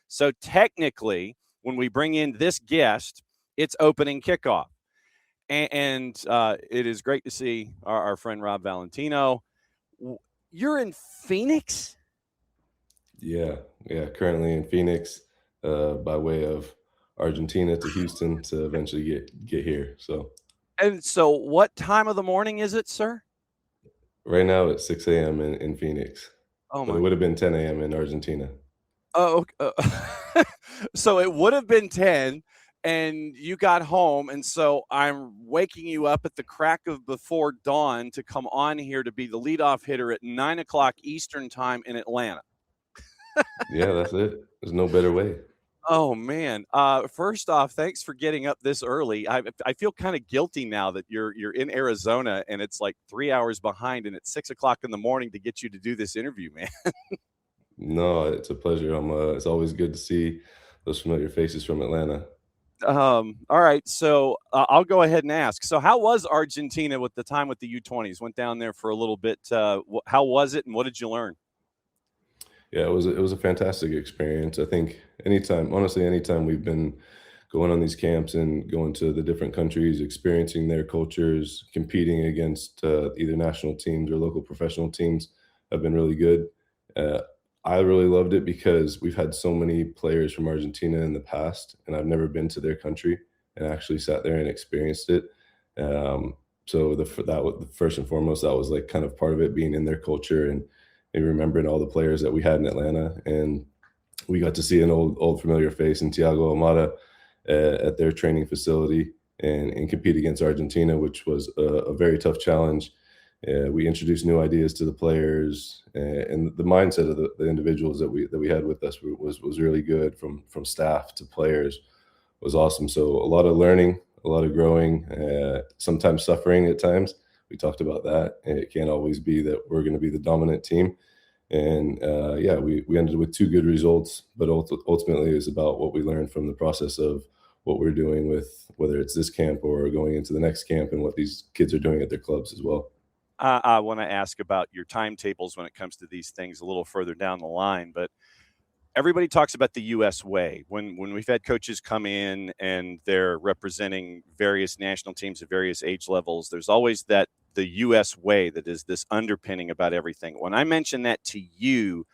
So technically, when we bring in this guest, it's opening kickoff. And it is great to see our friend Rob Valentino. You're in Phoenix? Yeah, currently in Phoenix, by way of Argentina to Houston to eventually get here. So And so what time of the morning is it, sir? right now it's 6 a.m. in Phoenix, Oh, but it my. would have been 10 a.m. in Argentina. Oh, so it would have been 10 and you got home. And so I'm waking you up at the crack of before dawn to come on here to be the leadoff hitter at 9 o'clock Eastern time in Atlanta. Yeah, that's it. There's no better way. Oh, man. First off, thanks for getting up this early. I feel kind of guilty now that you're in Arizona and it's like 3 hours behind and it's 6 o'clock in the morning to get you to do this interview, man. No, it's a pleasure. It's always good to see those familiar faces from Atlanta. All right. So I'll go ahead and ask. So how was Argentina with the time with the U20s? Went down there for a little bit. How was it and what did you learn? Yeah, it was a fantastic experience. I think anytime we've been going on these camps and going to the different countries, experiencing their cultures, competing against either national teams or local professional teams, have been really good. Uh, I really loved it because we've had so many players from Argentina in the past, and I've never been to their country and actually sat there and experienced it. So that was first and foremost, that was like kind of part of it, being in their culture and remembering all the players that we had in Atlanta. And we got to see an old familiar face in Thiago Almada at their training facility and compete against Argentina, which was a very tough challenge. We introduced new ideas to the players, and the mindset of the individuals that we had with us was really good, from staff to players. Was awesome. So a lot of learning, a lot of growing, sometimes suffering at times. We talked about that. And it can't always be that we're going to be the dominant team. And yeah, we ended with two good results, but ultimately it's about what we learned from the process of what we're doing, with whether it's this camp or going into the next camp, and what these kids are doing at their clubs as well. I want to ask about your timetables when it comes to these things a little further down the line, but everybody talks about the U.S. way. When we've had coaches come in and they're representing various national teams at various age levels, there's always the U.S. way that is this underpinning about everything. When I mention that to you,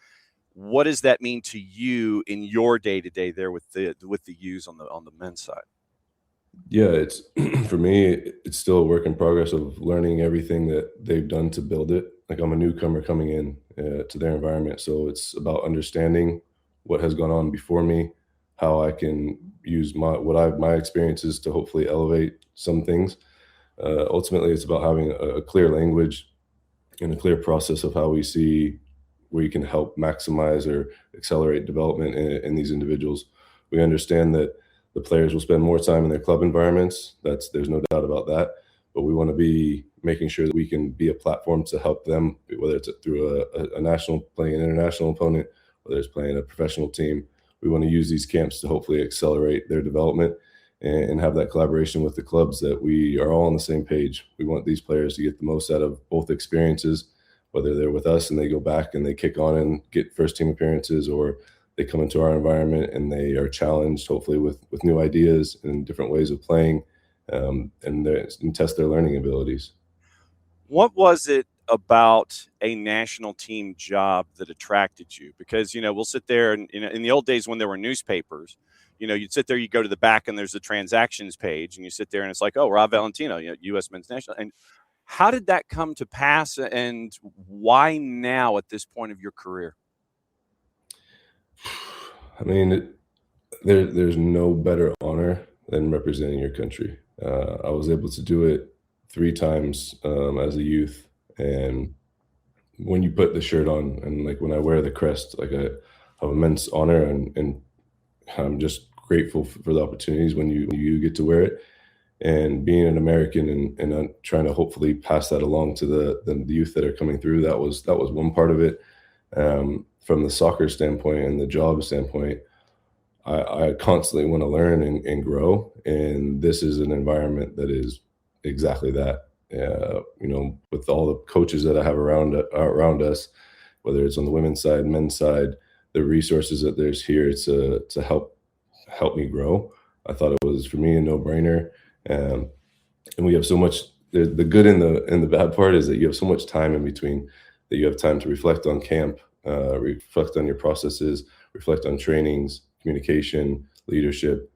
what does that mean to you in your day to day there with the U's on the men's side? Yeah, it's for me, it's still a work in progress of learning everything that they've done to build it. Like, I'm a newcomer coming in to their environment, so it's about understanding what has gone on before me, how I can use my experiences to hopefully elevate some things. Ultimately, it's about having a clear language and a clear process of how we see where you can help maximize or accelerate development in these individuals. We understand that the players will spend more time in their club environments. There's no doubt about that. But we want to be making sure that we can be a platform to help them, whether it's through a national, playing an international opponent, whether it's playing a professional team. We want to use these camps to hopefully accelerate their development and have that collaboration with the clubs, that we are all on the same page. We want these players to get the most out of both experiences, whether they're with us and they go back and they kick on and get first team appearances, or they come into our environment and they are challenged, hopefully with new ideas and different ways of playing, and test their learning abilities. What was it about a national team job that attracted you? Because, we'll sit there and, in the old days when there were newspapers, you'd sit there, you go to the back and there's a transactions page and you sit there and it's like, oh, Rob Valentino, U.S. men's national. And how did that come to pass, and why now at this point of your career? I mean, there's no better honor than representing your country. I was able to do it three times as a youth, and when you put the shirt on, and like when I wear the crest, like, I have immense honor, and I'm just grateful for the opportunities when you get to wear it. And being an American, and trying to hopefully pass that along to the youth that are coming through, that was one part of it. From the soccer standpoint and the job standpoint, I constantly want to learn and grow, and this is an environment that is exactly that. With all the coaches that I have around us, whether it's on the women's side, men's side, the resources that there's here to help me grow. I thought it was for me a no brainer. Um, and we have so much. The good and the bad part is that you have so much time in between that you have time to reflect on camp, reflect on your processes, reflect on trainings, communication, leadership,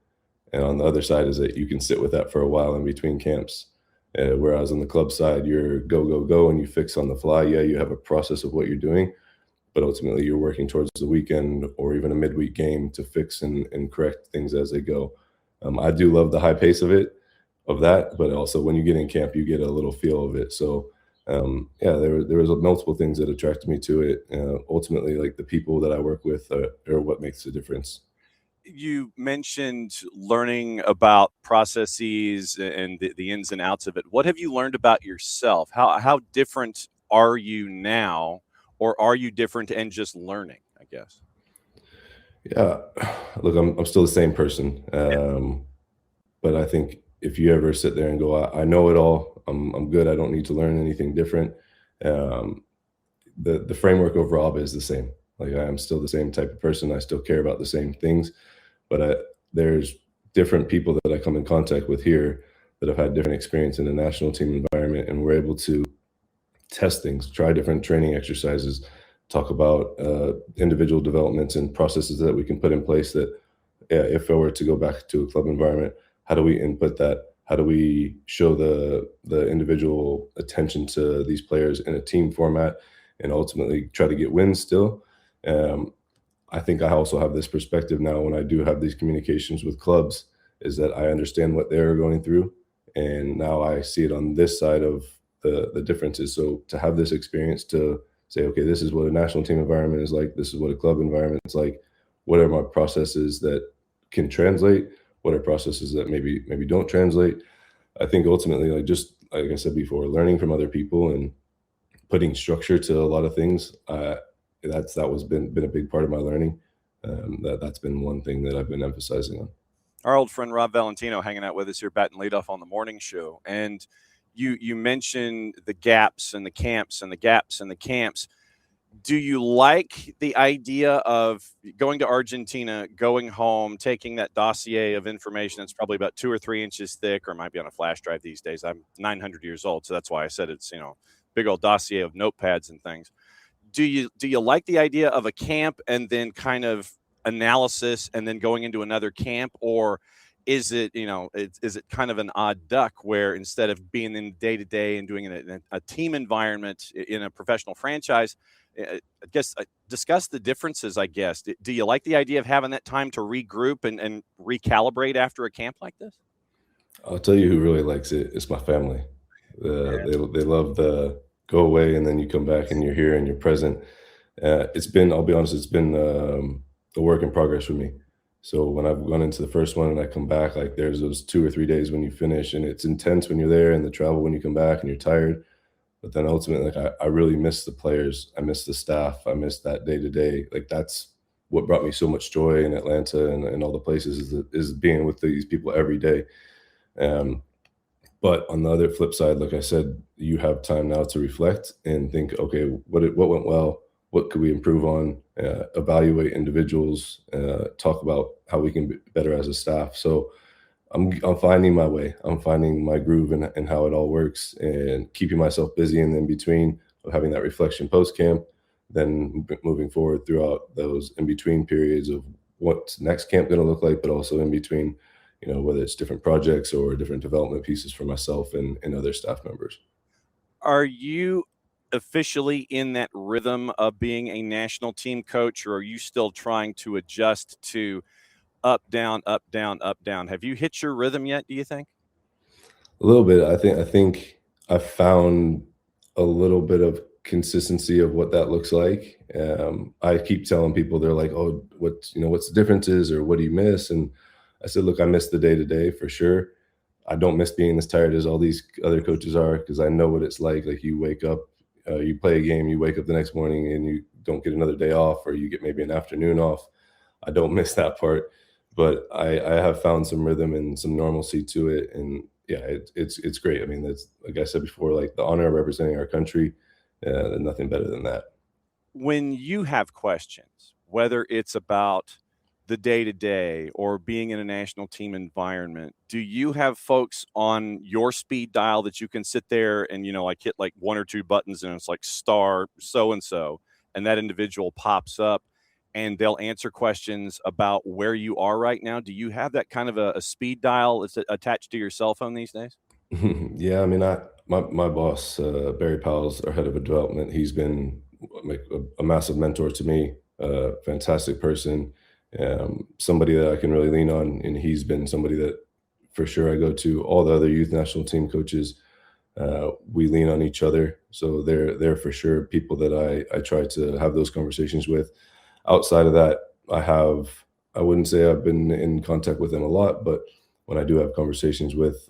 and on the other side is that you can sit with that for a while in between camps. Whereas on the club side, you're go, go, go, and you fix on the fly. Yeah, you have a process of what you're doing, but ultimately you're working towards the weekend or even a midweek game to fix and correct things as they go. I do love the high pace of that, but also when you get in camp, you get a little feel of it. So yeah, there was multiple things that attracted me to it. Ultimately, like the people that I work with are what makes the difference. You mentioned learning about processes and the ins and outs of it. What have you learned about yourself? How different are you now, or are you different and just learning, I guess? Yeah, look, I'm still the same person, but I think if you ever sit there and go, I know it all. I'm good. I don't need to learn anything different. Um, the framework overall is the same. Like I am still the same type of person. I still care about the same things, but there's different people that I come in contact with here that have had different experience in a national team environment, and we're able to test things, try different training exercises, talk about individual developments and processes that we can put in place that, yeah, if I were to go back to a club environment, how do we input that? How do we show the individual attention to these players in a team format and ultimately try to get wins still? Um, I think I also have this perspective now when I do have these communications with clubs is that I understand what they're going through, and now I see it on this side of the differences. So to have this experience to say, okay, this is what a national team environment is like, this is what a club environment is like. What are my processes that can translate? What are processes that maybe don't translate? I think ultimately, like just like I said before, learning from other people and putting structure to a lot of things. That was been a big part of my learning. That's been one thing that I've been emphasizing on. Our old friend Rob Valentino hanging out with us here, batting leadoff on the morning show, and you mentioned the gaps and the camps and the gaps and the camps. Do you like the idea of going to Argentina, going home, taking that dossier of information that's probably about 2 or 3 inches thick, or it might be on a flash drive these days? I'm 900 years old, so that's why I said it's big old dossier of notepads and things. Do you like the idea of a camp and then kind of analysis and then going into another camp, or is it is it kind of an odd duck where instead of being in day to day and doing it in a team environment in a professional franchise, I guess discuss the differences. I guess do you like the idea of having that time to regroup and recalibrate after a camp like this? I'll tell you who really likes it. It's my family. They love the go away and then you come back and you're here and you're present. It's been, I'll be honest, it's been a work in progress for me. So when I've gone into the first one and I come back, like there's those 2 or 3 days when you finish and it's intense when you're there and the travel when you come back and you're tired. But then ultimately, like I really miss the players. I miss the staff. I miss that day to day. Like that's what brought me so much joy in Atlanta and all the places is being with these people every day. Um, but on the other flip side, like I said, you have time now to reflect and think, okay, what went well? What could we improve on? Evaluate individuals, talk about how we can be better as a staff. So I'm finding my way. I'm finding my groove and how it all works, and keeping myself busy and in between of having that reflection post camp, then moving forward throughout those in between periods of what's next camp going to look like, but also in between, whether it's different projects or different development pieces for myself and other staff members. Are you officially in that rhythm of being a national team coach, or are you still trying to adjust to up, down, up, down, up, down? Have you hit your rhythm yet, do you think? A little bit. I think I found a little bit of consistency of what that looks like. I keep telling people they're like, "Oh, what's the differences, or what do you miss?" And I said, "Look, I miss the day to day for sure. I don't miss being as tired as all these other coaches are because I know what it's like. Like you wake up, you play a game, you wake up the next morning, and you don't get another day off, or you get maybe an afternoon off. I don't miss that part, but I have found some rhythm and some normalcy to it, and yeah, it's great. I mean, that's like I said before, like the honor of representing our country, nothing better than that. When you have questions, whether it's about the day to day or being in a national team environment, do you have folks on your speed dial that you can sit there and, like hit like one or two buttons and it's like star so and that individual pops up and they'll answer questions about where you are right now? Do you have that kind of a speed dial that's attached to your cell phone these days? Yeah, I mean, my boss, Barry Powell's our head of development. He's been like a massive mentor to me, fantastic person, somebody that I can really lean on, and he's been somebody that for sure I go to. All the other youth national team coaches, we lean on each other, so they're for sure people that I try to have those conversations with. Outside of that, I wouldn't say I've been in contact with them a lot, but when I do have conversations with,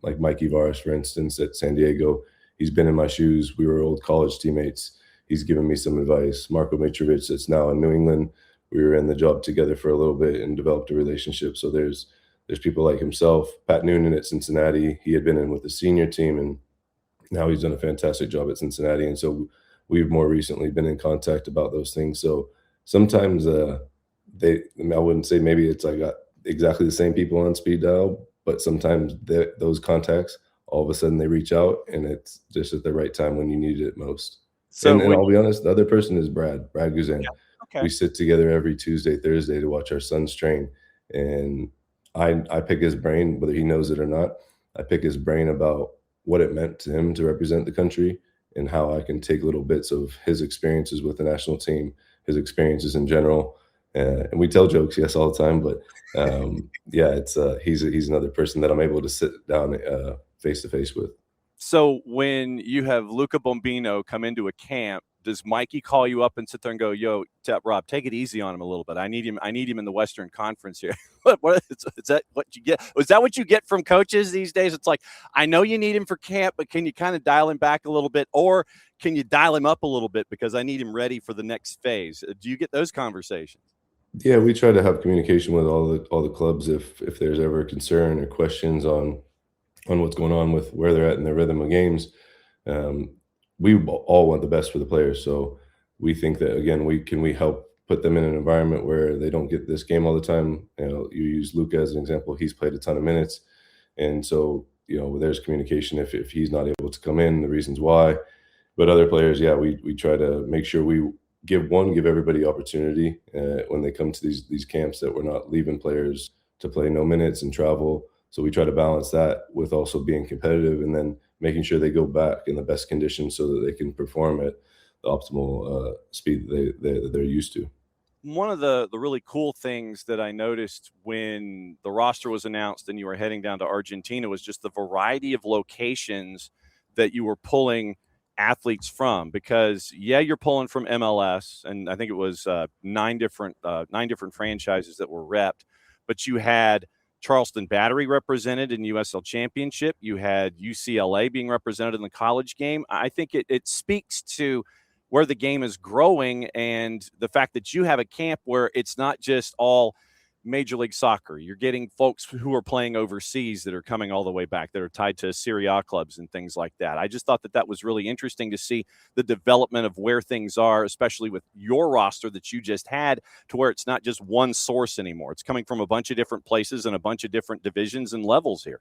like Mikey Varas, for instance, at San Diego, he's been in my shoes. We were old college teammates. He's given me some advice. Marco Mitrovic, that's now in New England. We were in the job together for a little bit and developed a relationship. So there's people like himself. Pat Noonan at Cincinnati. He had been in with the senior team, and now he's done a fantastic job at Cincinnati. And so we've more recently been in contact about those things. So sometimes I wouldn't say maybe it's I got exactly the same people on speed dial, but sometimes those contacts, all of a sudden they reach out and it's just at the right time when you need it most. So And when I'll be honest, the other person is Brad Guzan. Yeah, okay. We sit together every Tuesday, Thursday to watch our sons train. And I pick his brain, whether he knows it or not. I pick his brain about what it meant to him to represent the country and how I can take little bits of his experiences with the national team, his experiences in general. And we tell jokes, yes, all the time. But yeah, it's he's another person that I'm able to sit down face to face with. So when you have Luca Bombino come into a camp, does Mikey call you up and sit there and go, "Yo, Rob, take it easy on him a little bit. I need him. I need him in the Western Conference here." Is that what you get? Was that what you get from coaches these days? It's like, I know you need him for camp, but can you kind of dial him back a little bit, or can you dial him up a little bit because I need him ready for the next phase? Do you get those conversations? Yeah, we try to have communication with all the clubs if there's ever concern or questions on what's going on with where they're at in their rhythm of games. Um, we all want the best for the players, so we think that again, we help put them in an environment where they don't get this game all the time. You use Luca as an example; he's played a ton of minutes, and so there's communication if he's not able to come in, the reasons why. But other players, yeah, we try to make sure we give everybody opportunity when they come to these camps, that we're not leaving players to play no minutes and travel. So we try to balance that with also being competitive and then making sure they go back in the best conditions so that they can perform at the optimal speed that they're used to. One of the really cool things that I noticed when the roster was announced and you were heading down to Argentina was just the variety of locations that you were pulling athletes from. Because you're pulling from MLS, and I think it was nine different franchises that were repped, but you had Charleston Battery represented in USL Championship. You had UCLA being represented in the college game. I think it speaks to where the game is growing and the fact that you have a camp where it's not just all Major League Soccer. You're getting folks who are playing overseas that are coming all the way back, that are tied to Serie A clubs and things like that. I just thought that was really interesting to see the development of where things are, especially with your roster that you just had, to where it's not just one source anymore. It's coming from a bunch of different places and a bunch of different divisions and levels here.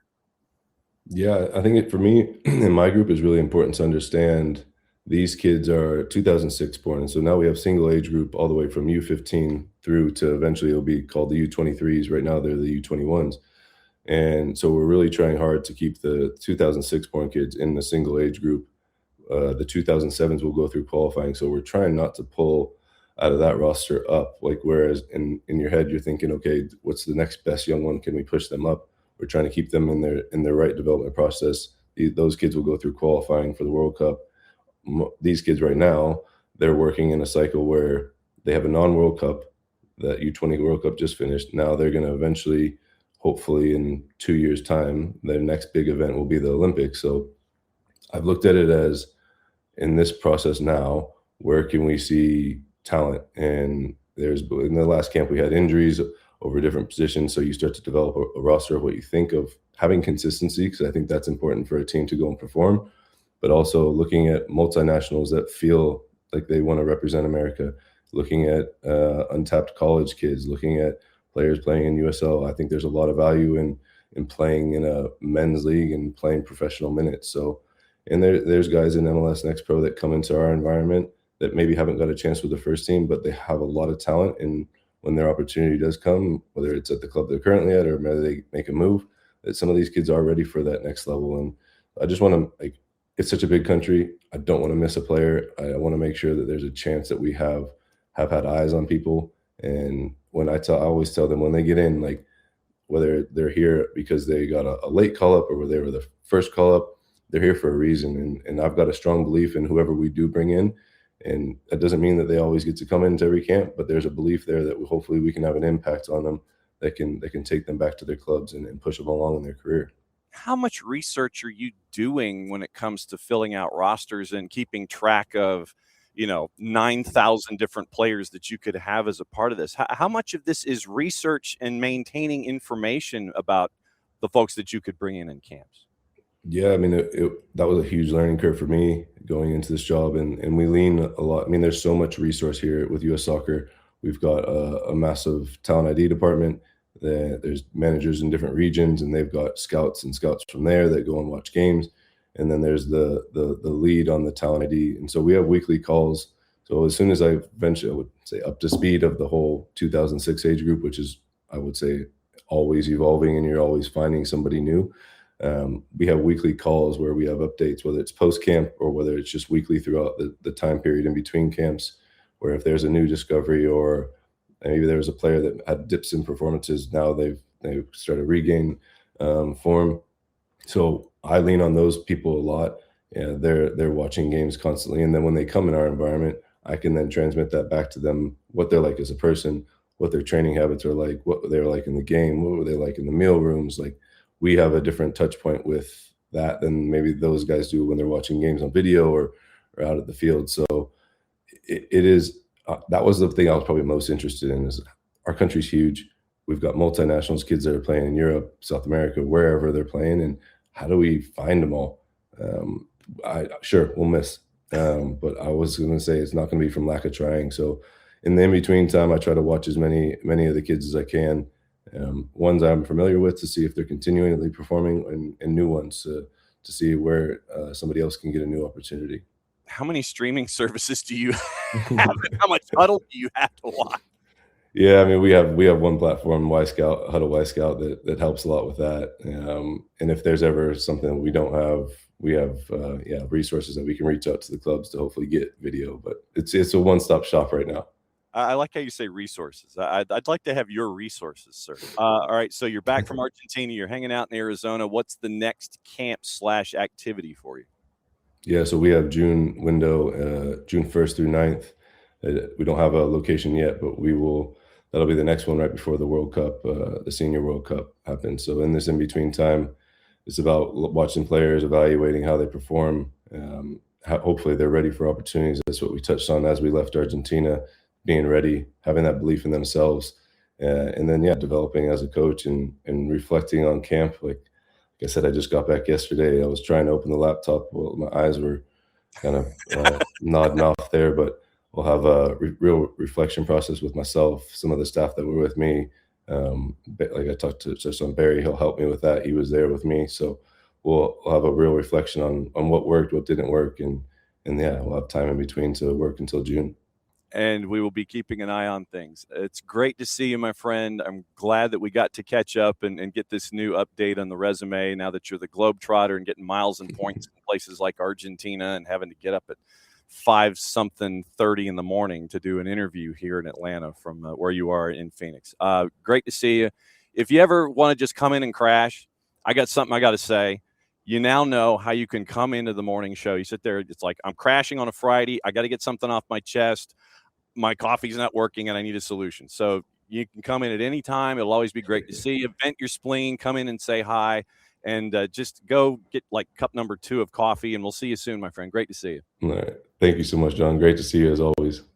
Yeah, I think for me in my group is really important to understand these kids are 2006 born, and so now we have single age group all the way from U15 through to eventually it'll be called the U23s. Right now they're the U21s, and so we're really trying hard to keep the 2006 born kids in the single age group. The 2007s will go through qualifying, so we're trying not to pull out of that roster up. Like whereas in your head you're thinking, okay, what's the next best young one? Can we push them up? We're trying to keep them in their right development process. Those kids will go through qualifying for the World Cup. These kids right now, they're working in a cycle where they have a non-World Cup. That U20 World Cup just finished. Now they're going to eventually, hopefully in 2 years' time, their next big event will be the Olympics. So I've looked at it as, in this process now, where can we see talent? And in the last camp, we had injuries over different positions. So you start to develop a roster of what you think of having consistency, because I think that's important for a team to go and perform, but also looking at multinationals that feel like they want to represent America looking at untapped college kids, looking at players playing in USL. I think there's a lot of value in playing in a men's league and playing professional minutes. So, and there's guys in MLS Next Pro that come into our environment that maybe haven't got a chance with the first team, but they have a lot of talent. And when their opportunity does come, whether it's at the club they're currently at or whether they make a move, that some of these kids are ready for that next level. And I just want to like, it's such a big country. I don't want to miss a player. I want to make sure that there's a chance that we have had eyes on people. And I always tell them when they get in, like whether they're here because they got a late call up or whether they were the first call up, they're here for a reason. And I've got a strong belief in whoever we do bring in. And that doesn't mean that they always get to come into every camp, but there's a belief there that hopefully we can have an impact on them that can take them back to their clubs and push them along in their career. How much research are you doing when it comes to filling out rosters and keeping track of, 9,000 different players that you could have as a part of this? How much of this is research and maintaining information about the folks that you could bring in camps? Yeah, I mean, that was a huge learning curve for me going into this job, and we lean a lot. I mean, there's so much resource here with U.S. Soccer. We've got a massive talent ID department. There's managers in different regions, and they've got scouts and scouts from there that go and watch games. And then there's the lead on the talent ID, and so we have weekly calls. So as soon as I eventually, I would say up to speed of the whole 2006 age group, which is I would say always evolving, and you're always finding somebody new. We have weekly calls where we have updates, whether it's post camp or whether it's just weekly throughout the time period in between camps, where if there's a new discovery or maybe there was a player that had dips in performances, now they've started to regain form. So I lean on those people a lot. Yeah, they're watching games constantly, and then when they come in our environment, I can then transmit that back to them, what they're like as a person, what their training habits are like, what they're like in the game, what were they like in the meal rooms. Like we have a different touch point with that than maybe those guys do when they're watching games on video or out at the field. So it is that was the thing I was probably most interested in is our country's huge. We've got multinationals, kids that are playing in Europe, South America, wherever they're playing, and how do we find them all? I sure we'll miss, but I was going to say it's not going to be from lack of trying. So in the in between time, I try to watch as many of the kids as I can. Ones I'm familiar with to see if they're continually performing, and new ones to see where somebody else can get a new opportunity. How many streaming services do you have, and how much huddle do you have to watch? Yeah, I mean, we have one platform, Y Scout, Huddle Y Scout, that helps a lot with that. And if there's ever something that we don't have, we have yeah, resources that we can reach out to the clubs to hopefully get video. But it's a one stop shop right now. I like how you say resources. I'd like to have your resources, sir. All right, so you're back from Argentina. You're hanging out in Arizona. What's the next camp/activity for you? Yeah, so we have June window, June 1st through 9th. We don't have a location yet, but we will. That'll be the next one right before the World Cup, the Senior World Cup happens. So in this in between time, it's about watching players, evaluating how they perform. Hopefully, they're ready for opportunities. That's what we touched on as we left Argentina, being ready, having that belief in themselves, and then yeah, developing as a coach and reflecting on camp. Like I said, I just got back yesterday. I was trying to open the laptop. Well, my eyes were kind of nodding off there, but we'll have a real reflection process with myself, some of the staff that were with me. Like I talked to just on Barry, he'll help me with that. He was there with me, so we'll have a real reflection on what worked, what didn't work, and yeah, we'll have time in between to work until June. And we will be keeping an eye on things. It's great to see you, my friend. I'm glad that we got to catch up and get this new update on the resume now that you're the Globetrotter and getting miles and points in places like Argentina and having to get up at 5-something 30 in the morning to do an interview here in Atlanta from where you are in Phoenix. Great to see you. If you ever want to just come in and crash, I got something I got to say. You now know how you can come into the morning show. You sit there, it's like, I'm crashing on a Friday. I got to get something off my chest. My coffee's not working and I need a solution. So you can come in at any time. It'll always be great to see you. Vent your spleen, come in and say hi, and just go get like cup number 2 of coffee, and we'll see you soon, my friend. Great to see you. All right. Thank you so much, John. Great to see you as always.